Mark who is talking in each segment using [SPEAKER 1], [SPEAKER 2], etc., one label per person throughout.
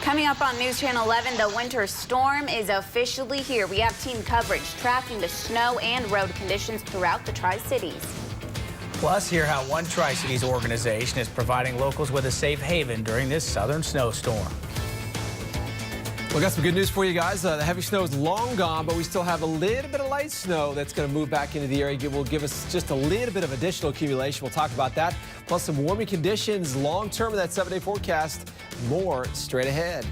[SPEAKER 1] Coming up on News Channel 11, the winter storm is officially here. We have team coverage tracking the snow and road conditions throughout the Tri-Cities.
[SPEAKER 2] Plus, hear how one Tri-Cities organization is providing locals with a safe haven during this southern snowstorm.
[SPEAKER 3] Well, got some good news for you guys. The heavy snow is long gone, but we still have a little bit of light snow that's going to move back into the area. Will give us just a little bit of additional accumulation. We'll talk about that. Plus some warming conditions long term in that 7-day forecast. More straight ahead.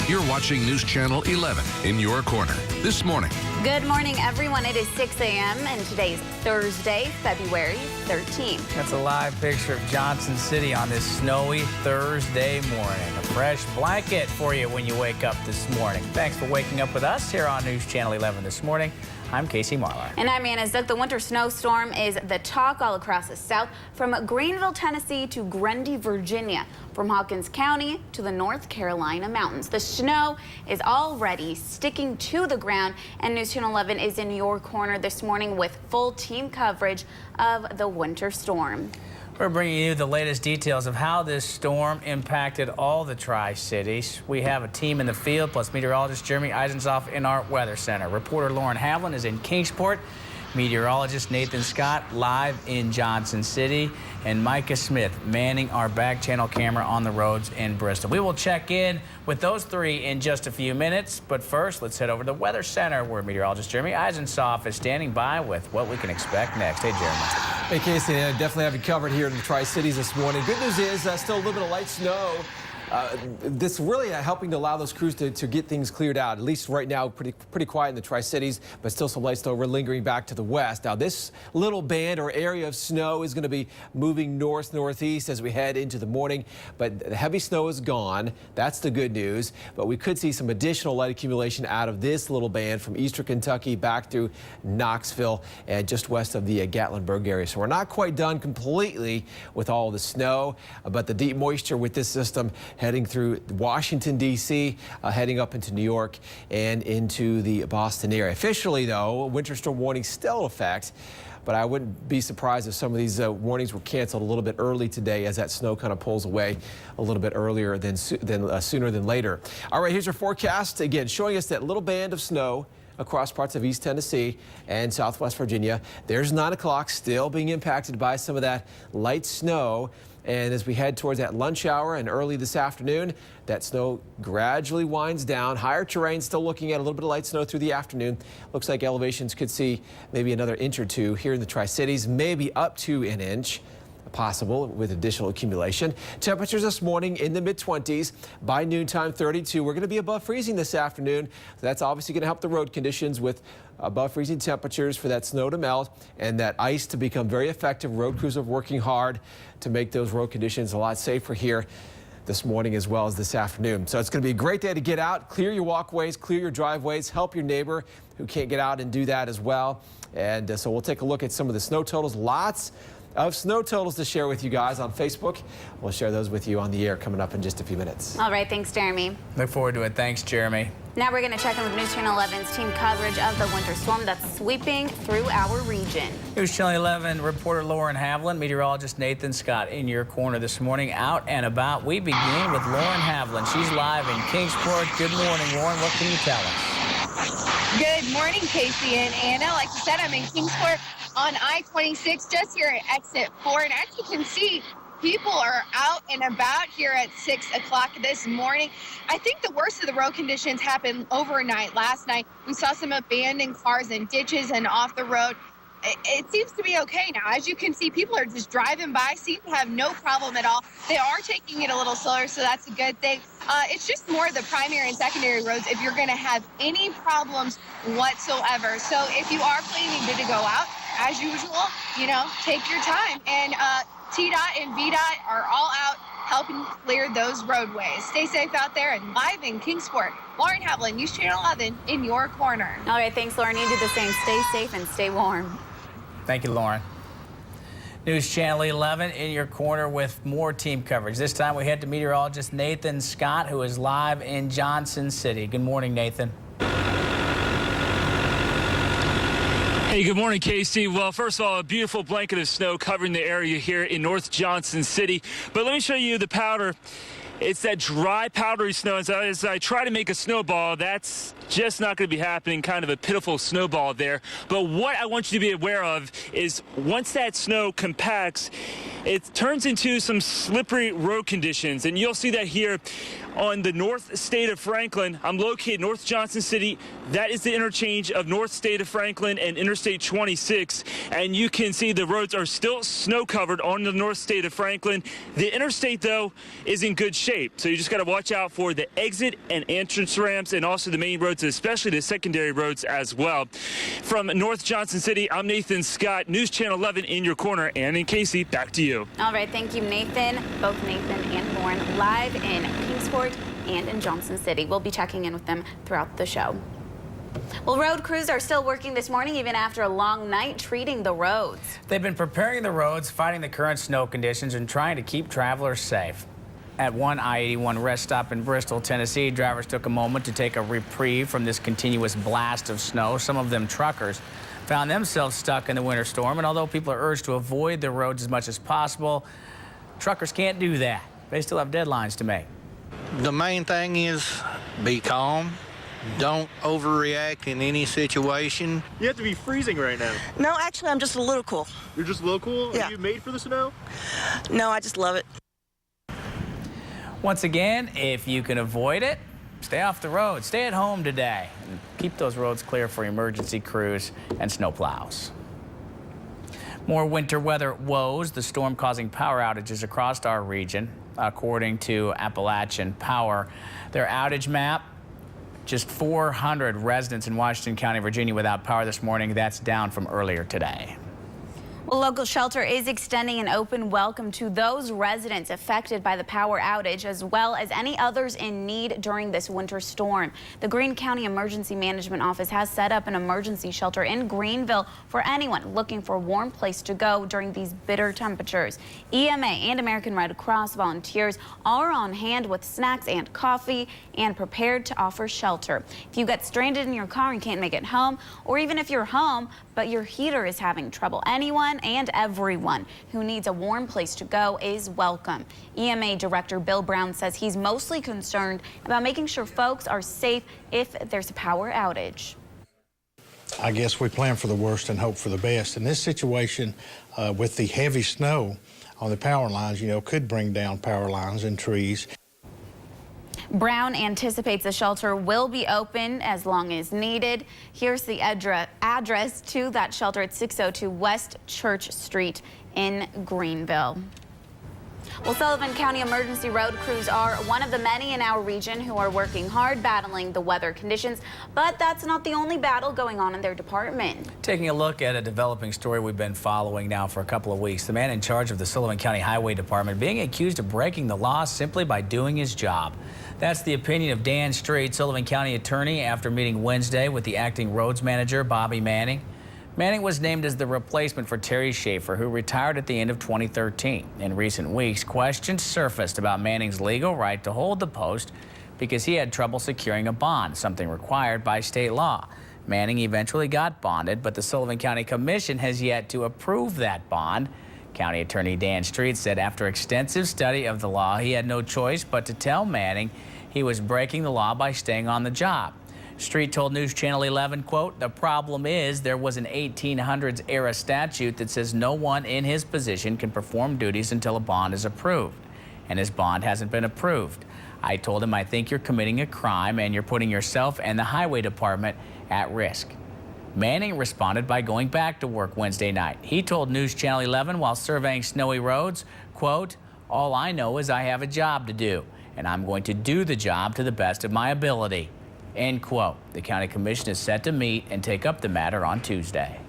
[SPEAKER 4] You're watching News Channel 11 in your corner this morning.
[SPEAKER 1] Good morning, everyone. It is 6 a.m. and today's Thursday, February 13th.
[SPEAKER 2] That's a live picture of Johnson City on this snowy Thursday morning. A fresh blanket for you when you wake up this morning. Thanks for waking up with us here on News Channel 11 this morning. I'm Casey Marlar.
[SPEAKER 1] And I'm Anna Zook. The winter snowstorm is the talk all across the South, from Greenville, Tennessee to Grundy, Virginia, from Hawkins County to the North Carolina mountains. The snow is already sticking to the ground, and News Channel 11 is in your corner this morning with full team coverage of the winter storm.
[SPEAKER 2] We're bringing you the latest details of how this storm impacted all the Tri-Cities. We have a team in the field, plus meteorologist Jeremy Eisensoff in our weather center. Reporter Lauren Havlin is in Kingsport. Meteorologist Nathan Scott live in Johnson City, and Micah Smith manning our back channel camera on the roads in Bristol. We will check in with those three in just a few minutes, but first let's head over to the weather center where meteorologist Jeremy Eisensoff is standing by with what we can expect next. Hey, Jeremy.
[SPEAKER 3] Hey, Casey, I definitely have you covered here in the Tri-Cities this morning. Good news is still a little bit of light snow. This really helping to allow those crews to get things cleared out. At least right now, pretty quiet in the Tri-Cities, but still some light snow lingering back to the west. Now, this little band or area of snow is going to be moving northeast as we head into the morning, but the heavy snow is gone. That's the good news, but we could see some additional light accumulation out of this little band from eastern Kentucky back through Knoxville and just west of the Gatlinburg area. So we're not quite done completely with all the snow, but the deep moisture with this system heading through Washington, D.C., heading up into New York and into the Boston area. Officially, though, winter storm warning still in effect, but I wouldn't be surprised if some of these warnings were canceled a little bit early today as that snow kind of pulls away a little bit earlier than sooner than later. All right, here's your forecast. Again, showing us that little band of snow across parts of East Tennessee and Southwest Virginia. There's 9 o'clock, still being impacted by some of that light snow. And as we head towards that lunch hour and early this afternoon, that snow gradually winds down. Higher terrain still looking at a little bit of light snow through the afternoon. Looks like elevations could see maybe another inch or two here in the Tri-Cities, maybe up to an inch. Possible with additional accumulation. Temperatures this morning in the mid-20s. By noontime, 32. We're going to be above freezing this afternoon. So that's obviously going to help the road conditions with above freezing temperatures for that snow to melt and that ice to become very effective. Road crews are working hard to make those road conditions a lot safer here this morning as well as this afternoon. So it's going to be a great day to get out, clear your walkways, clear your driveways, help your neighbor who can't get out and do that as well. And so we'll take a look at some of the snow totals. Lots of snow totals to share with you guys on Facebook. We'll share those with you on the air coming up in just a few minutes.
[SPEAKER 1] All right, thanks, Jeremy.
[SPEAKER 2] Look forward to it. Thanks, Jeremy.
[SPEAKER 1] Now we're going to check in with News Channel 11's team coverage of the winter storm that's sweeping through our region.
[SPEAKER 2] News Channel 11 reporter Lauren Havlin, meteorologist Nathan Scott in your corner this morning. Out and about, we begin with Lauren Havlin. She's live in Kingsport. Good morning, Lauren. What can you tell us?
[SPEAKER 5] Good morning, Casey and Anna. Like you said, I'm in Kingsport on I-26, just here at exit 4. And as you can see, people are out and about here at 6 o'clock this morning. I think the worst of the road conditions happened overnight. Last night, we saw some abandoned cars and ditches and off the road. It seems to be okay now. As you can see, people are just driving by, seem to have no problem at all. They are taking it a little slower, so that's a good thing. It's just more the primary and secondary roads if you're going to have any problems whatsoever. So if you are planning to go out, as usual, take your time. And TDOT and VDOT are all out helping clear those roadways. Stay safe out there. And live in Kingsport, Lauren Havlin, News Channel 11 in your corner.
[SPEAKER 1] All right, thanks, Lauren. You do the same. Stay safe and stay warm.
[SPEAKER 2] Thank you, Lauren. News Channel 11 in your corner with more team coverage. This time we head to meteorologist Nathan Scott, who is live in Johnson City. Good morning, Nathan.
[SPEAKER 6] Hey, good morning, Casey. Well, first of all, a beautiful blanket of snow covering the area here in North Johnson City. But let me show you the powder. It's that dry, powdery snow. As I try to make a snowball, that's just not going to be happening, kind of a pitiful snowball there. But what I want you to be aware of is once that snow compacts, it turns into some slippery road conditions. And you'll see that here on the North State of Franklin. I'm located in North Johnson City. That is the interchange of North State of Franklin and Interstate 26. And you can see the roads are still snow covered on the North State of Franklin. The interstate, though, is in good shape. So you just got to watch out for the exit and entrance ramps and also the main roads, especially the secondary roads as well. From North Johnson City, I'm Nathan Scott, News Channel 11 in your corner. And in Casey, back to you.
[SPEAKER 1] All right, thank you, Nathan. Both Nathan and Lauren live in Kingsport and in Johnson City. We'll be checking in with them throughout the show. Well, road crews are still working this morning, even after a long night, treating the roads.
[SPEAKER 2] They've been preparing the roads, fighting the current snow conditions, and trying to keep travelers safe. At one I-81 rest stop in Bristol, Tennessee, drivers took a moment to take a reprieve from this continuous blast of snow. Some of them truckers found themselves stuck in the winter storm, and although people are urged to avoid the roads as much as possible, truckers can't do that. They still have deadlines to make.
[SPEAKER 7] The main thing is be calm. Don't overreact in any situation.
[SPEAKER 8] You have to be freezing right now.
[SPEAKER 9] No, actually, I'm just a little cool.
[SPEAKER 8] You're just a little cool?
[SPEAKER 9] Yeah.
[SPEAKER 8] Are you made for the snow?
[SPEAKER 9] No, I just love it.
[SPEAKER 2] Once again, if you can avoid it, stay off the road. Stay at home today and keep those roads clear for emergency crews and snowplows. More winter weather woes, the storm causing power outages across our region. According to Appalachian Power, their outage map, just 400 residents in Washington County, Virginia without power this morning. That's down from earlier today.
[SPEAKER 1] Well, local shelter is extending an open welcome to those residents affected by the power outage, as well as any others in need during this winter storm. The Greene County Emergency Management Office has set up an emergency shelter in Greenville for anyone looking for a warm place to go during these bitter temperatures. EMA and American Red Cross volunteers are on hand with snacks and coffee and prepared to offer shelter. If you get stranded in your car and can't make it home, or even if you're home but your heater is having trouble, anyone and everyone who needs a warm place to go is welcome. EMA Director Bill Brown says he's mostly concerned about making sure folks are safe if there's a power outage.
[SPEAKER 10] I guess we plan for the worst and hope for the best. In this situation, with the heavy snow on the power lines, could bring down power lines and trees.
[SPEAKER 1] Brown anticipates the shelter will be open as long as needed. Here's the address to that shelter at 602 West Church Street in Greenville. Well, Sullivan County emergency road crews are one of the many in our region who are working hard battling the weather conditions, but that's not the only battle going on in their department.
[SPEAKER 2] Taking a look at a developing story we've been following now for a couple of weeks. The man in charge of the Sullivan County Highway Department being accused of breaking the law simply by doing his job. That's the opinion of Dan Street, Sullivan County attorney, after meeting Wednesday with the acting roads manager, Bobby Manning. Manning was named as the replacement for Terry Schaefer, who retired at the end of 2013. In recent weeks, questions surfaced about Manning's legal right to hold the post because he had trouble securing a bond, something required by state law. Manning eventually got bonded, but the Sullivan County Commission has yet to approve that bond. County Attorney Dan Street said after extensive study of the law, he had no choice but to tell Manning he was breaking the law by staying on the job. Street told News Channel 11, quote, "The problem is there was an 1800s era statute that says no one in his position can perform duties until a bond is approved, and his bond hasn't been approved. I told him, I think you're committing a crime and you're putting yourself and the highway department at risk." Manning responded by going back to work Wednesday night. He told News Channel 11 while surveying snowy roads, quote, "All I know is I have a job to do, and I'm going to do the job to the best of my ability," end quote. The county commission is set to meet and take up the matter on Tuesday.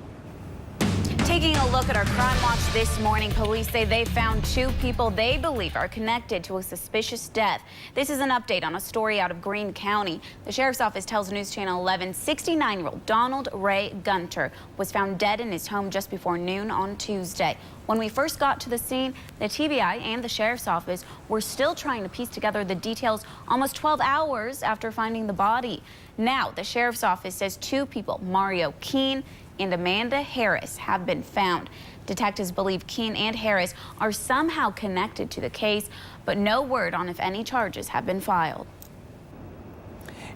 [SPEAKER 1] Taking a look at our crime watch this morning, police say they found two people they believe are connected to a suspicious death. This is an update on a story out of Greene County. The sheriff's office tells News Channel 11 69-year-old Donald Ray Gunter was found dead in his home just before noon on Tuesday. When we first got to the scene, the TBI and the sheriff's office were still trying to piece together the details almost 12 hours after finding the body. Now, the sheriff's office says two people, Mario Keene and Amanda Harris have been found. Detectives believe Keene and Harris are somehow connected to the case, but no word on if any charges have been filed.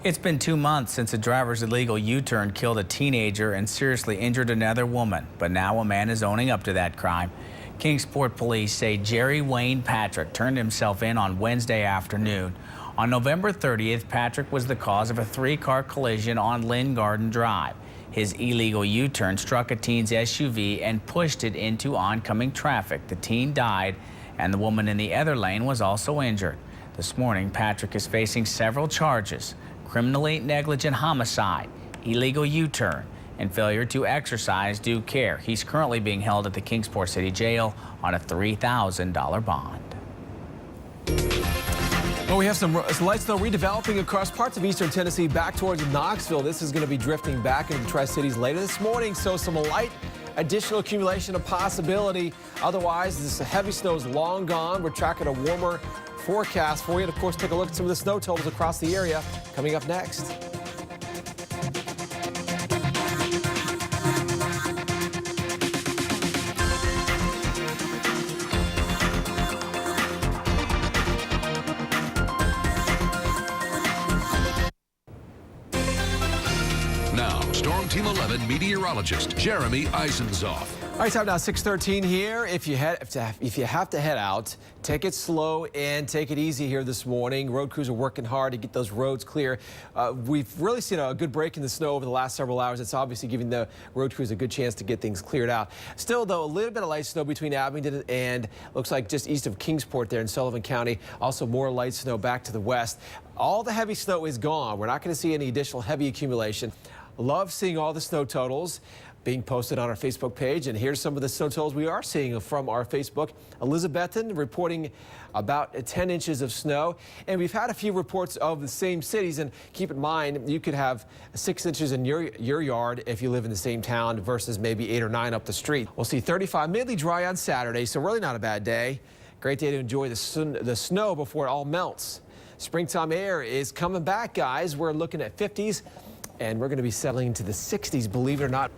[SPEAKER 2] It's been 2 months since a driver's illegal U-turn killed a teenager and seriously injured another woman, but now a man is owning up to that crime. Kingsport police say Jerry Wayne Patrick turned himself in on Wednesday afternoon. On November 30th, Patrick was the cause of a 3-car collision on Lynn Garden Drive. His illegal U-turn struck a teen's SUV and pushed it into oncoming traffic. The teen died, and the woman in the other lane was also injured. This morning, Patrick is facing several charges: criminally negligent homicide, illegal U-turn, and failure to exercise due care. He's currently being held at the Kingsport City Jail on a $3,000 bond.
[SPEAKER 3] Well, we have some light snow redeveloping across parts of eastern Tennessee back towards Knoxville. This is going to be drifting back into the Tri-Cities later this morning, so some light additional accumulation a possibility. Otherwise, this heavy snow is long gone. We're tracking a warmer forecast for you. And of course, take a look at some of the snow totals across the area coming up next.
[SPEAKER 4] Now, Storm Team 11 meteorologist Jeremy Eisenzoff.
[SPEAKER 3] All right, time now 6:13 here. If you have to head out, take it slow and take it easy here this morning. Road crews are working hard to get those roads clear. We've really seen a good break in the snow over the last several hours. It's obviously giving the road crews a good chance to get things cleared out. Still, though, a little bit of light snow between Abingdon and looks like just east of Kingsport there in Sullivan County. Also more light snow back to the west. All the heavy snow is gone. We're not going to see any additional heavy accumulation. Love seeing all the snow totals being posted on our Facebook page. And here's some of the snow totals we are seeing from our Facebook. Elizabethton reporting about 10 inches of snow. And we've had a few reports of the same cities. And keep in mind, you could have 6 inches in your yard if you live in the same town versus maybe 8 or 9 up the street. We'll see 35, mainly dry on Saturday, so really not a bad day. Great day to enjoy the snow before it all melts. Springtime air is coming back, guys. We're looking at 50s, and we're going to be settling into the 60s, believe it or not.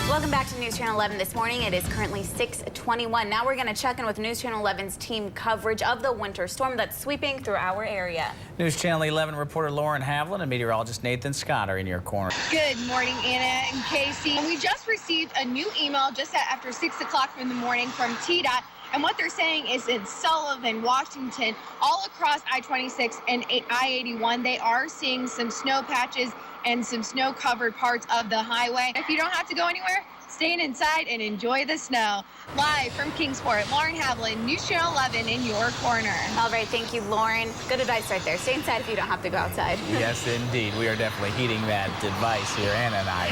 [SPEAKER 1] Welcome back to News Channel 11 this morning. It is currently 6:21. Now we're going to check in with News Channel 11's team coverage of the winter storm that's sweeping through our area.
[SPEAKER 2] News Channel 11 reporter Lauren Havlin and meteorologist Nathan Scott are in your corner.
[SPEAKER 5] Good morning, Anna and Casey. We just received a new email just after 6 o'clock in the morning from TDOT. And what they're saying is in Sullivan, Washington, all across I-26 and I-81, they are seeing some snow patches and some snow-covered parts of the highway. If you don't have to go anywhere, stay inside and enjoy the snow. Live from Kingsport, Lauren Havlin, News Channel 11 in your corner.
[SPEAKER 1] All right, thank you, Lauren. Good advice right there. Stay inside if you don't have to go outside.
[SPEAKER 2] Yes, indeed. We are definitely heeding that advice here, Anna and I.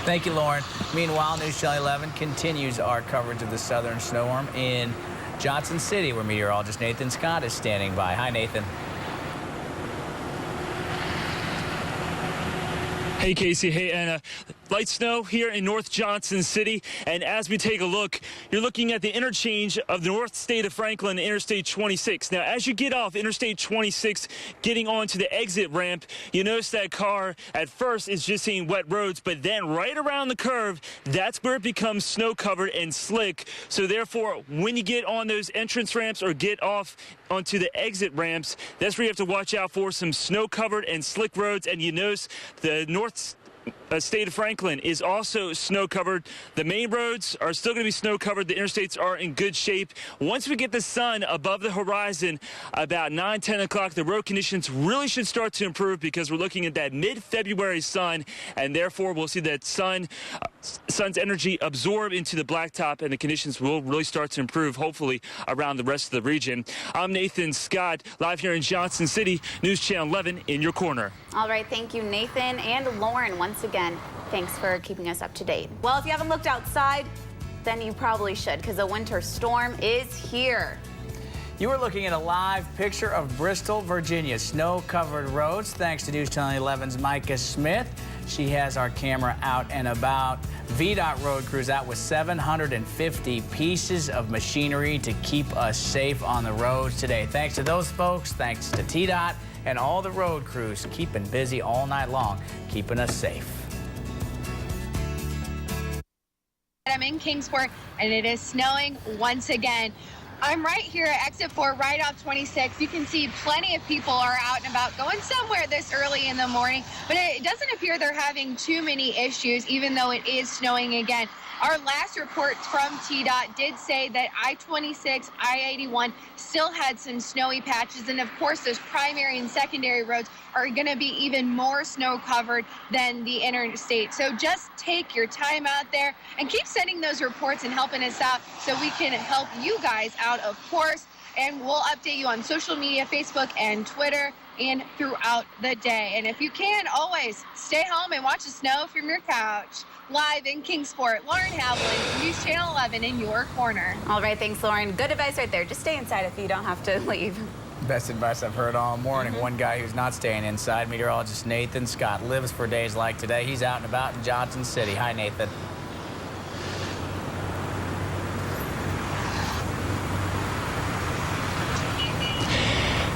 [SPEAKER 2] Thank you, Lauren. Meanwhile, News Channel 11 continues our coverage of the southern storm in Johnson City, where meteorologist Nathan Scott is standing by. Hi, Nathan.
[SPEAKER 6] Hey, Casey. Hey, Anna. Light snow here in North Johnson City. And as we take a look, you're looking at the interchange of the North State of Franklin and Interstate 26. Now, as you get off Interstate 26, getting onto the exit ramp, you notice that car at first is just seeing wet roads, but then right around the curve, that's where it becomes snow covered and slick. So therefore, when you get on those entrance ramps or get off onto the exit ramps, that's where you have to watch out for some snow covered and slick roads. And you notice the North State of Franklin is also snow covered. The main roads are still going to be snow covered. The interstates are in good shape. Once we get the sun above the horizon about 9, 10 o'clock, the road conditions really should start to improve because we're looking at that mid-February sun, and therefore we'll see that sun's energy absorb into the blacktop, and the conditions will really start to improve, hopefully, around the rest of the region. I'm Nathan Scott, live here in Johnson City, News Channel 11 in your corner.
[SPEAKER 1] All right, thank you, Nathan and Lauren, once again. Thanks for keeping us up to date. Well, if you haven't looked outside, then you probably should, because a winter storm is here.
[SPEAKER 2] You are looking at a live picture of Bristol, Virginia. Snow-covered roads, thanks to News Channel 11's Micah Smith. She has our camera out and about. VDOT road crews out with 750 pieces of machinery to keep us safe on the roads today. Thanks to those folks, thanks to TDOT and all the road crews keeping busy all night long, keeping us safe.
[SPEAKER 5] in Kingsport, and it is snowing once again. I'm right here at exit 4, right off 26. You can see plenty of people are out and about going somewhere this early in the morning, but it doesn't appear they're having too many issues, even though it is snowing again. Our last report from TDOT did say that I-26, I-81 still had some snowy patches, and of course those primary and secondary roads are going to be even more snow covered than the interstate. So just take your time out there and keep sending those reports and helping us out so we can help you guys out, of course. And we'll update you on social media, Facebook and Twitter, and throughout the day. And if you can, always stay home and watch the snow from your couch. Live in Kingsport, Lauren Havlin, News Channel 11 in your corner.
[SPEAKER 1] All right, thanks, Lauren. Good advice right there. Just stay inside if you don't have to leave.
[SPEAKER 2] Best advice I've heard all morning. One guy who's not staying inside, meteorologist Nathan Scott, lives for days like today. He's out and about in Johnson City. Hi, Nathan.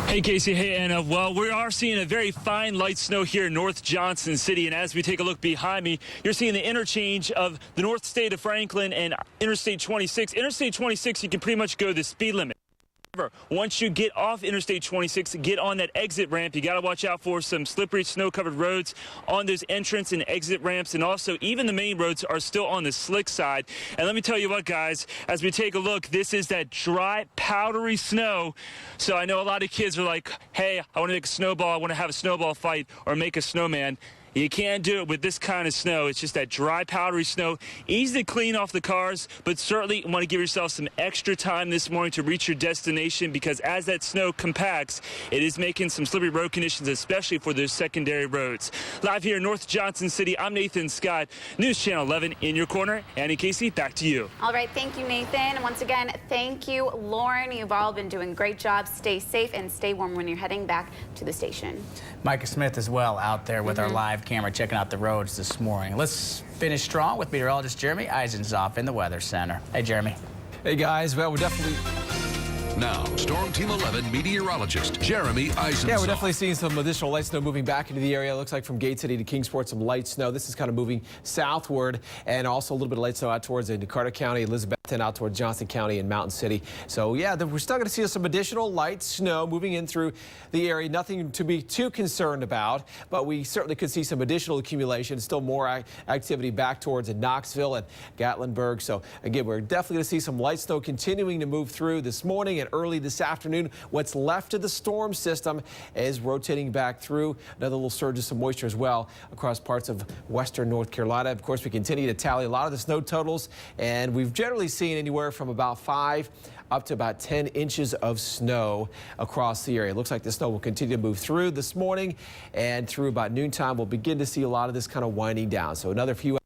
[SPEAKER 6] Hey, Casey. Hey, Anna. Well, we are seeing a very fine light snow here in North Johnson City. And as we take a look behind me, you're seeing the interchange of the North State of Franklin and Interstate 26. Interstate 26, you can pretty much go the speed limit. Once you get off Interstate 26, get on that exit ramp. You got to watch out for some slippery, snow-covered roads on those entrance and exit ramps. And also, even the main roads are still on the slick side. And let me tell you what, guys, as we take a look, this is that dry, powdery snow. So I know a lot of kids are like, hey, I want to make a snowball. I want to have a snowball fight or make a snowman. You can't do it with this kind of snow. It's just that dry, powdery snow. Easy to clean off the cars, but certainly you want to give yourself some extra time this morning to reach your destination, because as that snow compacts, it is making some slippery road conditions, especially for those secondary roads. Live here in North Johnson City, I'm Nathan Scott, News Channel 11 in your corner. Annie, Casey, back to you.
[SPEAKER 1] All right, thank you, Nathan. Once again, thank you, Lauren. You've all been doing a great job. Stay safe and stay warm when you're heading back to the station.
[SPEAKER 2] Micah Smith as well out there with our live camera checking out the roads this morning. Let's finish strong with meteorologist Jeremy Eisenzoff in the Weather Center. Hey, Jeremy.
[SPEAKER 3] Hey, guys. Well, we're definitely...
[SPEAKER 4] Now, Storm Team 11 meteorologist Jeremy Eisenzoff.
[SPEAKER 3] Yeah, we're definitely seeing some additional light snow moving back into the area. It looks like from Gate City to Kingsport, some light snow. This is kind of moving southward, and also a little bit of light snow out towards Carter County, Elizabethton, out towards Johnson County and Mountain City. So, yeah, we're still going to see some additional light snow moving in through the area. Nothing to be too concerned about, but we certainly could see some additional accumulation. Still more activity back towards Knoxville and Gatlinburg. So, again, we're definitely going to see some light snow continuing to move through this morning and early this afternoon. What's left of the storm system is rotating back through. Another little surge of some moisture as well across parts of western North Carolina. Of course, we continue to tally a lot of the snow totals, and we've generally seen anywhere from about 5 up to about 10 inches of snow across the area. It looks like the snow will continue to move through this morning, and through about noontime, we'll begin to see a lot of this kind of winding down. So another few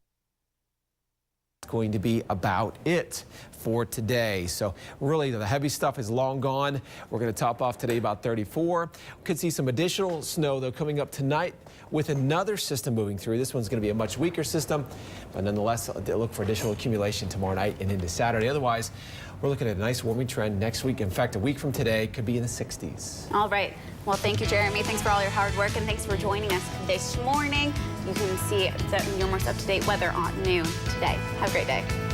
[SPEAKER 3] going to be about it for today. So really the heavy stuff is long gone. We're going to top off today about 34. We could see some additional snow though coming up tonight with another system moving through. This one's going to be a much weaker system, but nonetheless look for additional accumulation tomorrow night and into Saturday. Otherwise, we're looking at a nice warming trend next week. In fact, a week from today could be in the 60s.
[SPEAKER 1] All right. Well, thank you, Jeremy. Thanks for all your hard work, and thanks for joining us this morning. You can see your most up-to-date weather on noon today. Have a great day.